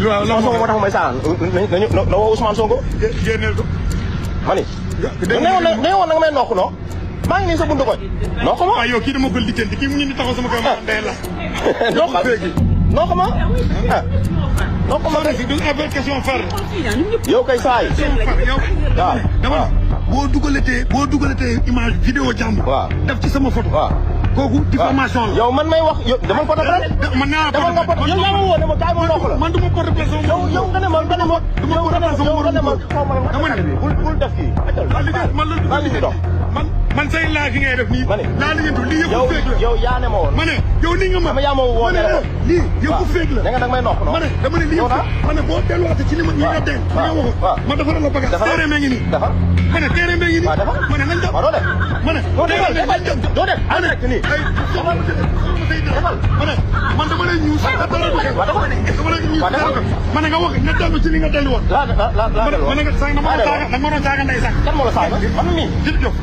waaw Sonko moo tax may saan nañu na woo Ousmane Sonko. génneel ko. ma ni. ne woon na nga may nokk non. maa ngi nii sa buntu koñ. nokk ma. waaw yow kii dama ko lijjanti kii mu ngi ni taxaw sama kër ma ndey la. nokk ma ah. nokk ma rek du affaire question far. yow kay saa yi. yow. waaw dama boo dugalatee image vidéo jàmm. waaw def ci sama photo. waaw. kooku diffamation la. yow man may wax yow dama porte plainte. man naa dama nga porte yow yaa ma woo ne ma kaay ma nokk la. man du ma porte plainte yow nga ne ma nga ne ma. du ma porte plainte yow nga ne ma xaw ma la bul def kii. man la dox. man say laa gi ngay def nii. ma ne laa li ngeen lii yëpp féeg la. yow yaa ne ma woon. ma ne yow nii nga ma. yaa ma woo téléphone. lii yëpp féeg la. da nga may nokk non. ma ne dama ne lii yëpp ma ne boo delluwaatee ci li ma ñi nga den. li nga waxoon ma defaral la bagage. terrain bee ngi nii. defar ma ne terrain bee ngi nii. ma ne nañ dem. doo def. ma ne doo def. ma ne man dama lay ñuus. ma ne nga wax nga dellu ci li nga dellu woon. ma ne nga sànq dama doon saaga ndey sax. kan moo la saaga man mii.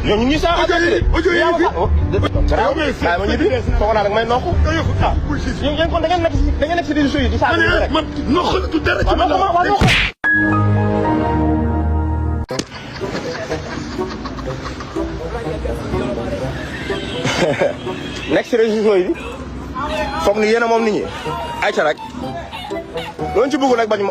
ñoo ñu ngi saaga audio yi fi ma ñu di foog naa rek may nokk. yéen kon da ngeen nekk si réseaux yi di saaga rek. man nokk du dara ci man la waaw nokk. nekk si réseaux yi foog ni yéen a moom nit ñi ayca rek loolu ci bëgg nag bañu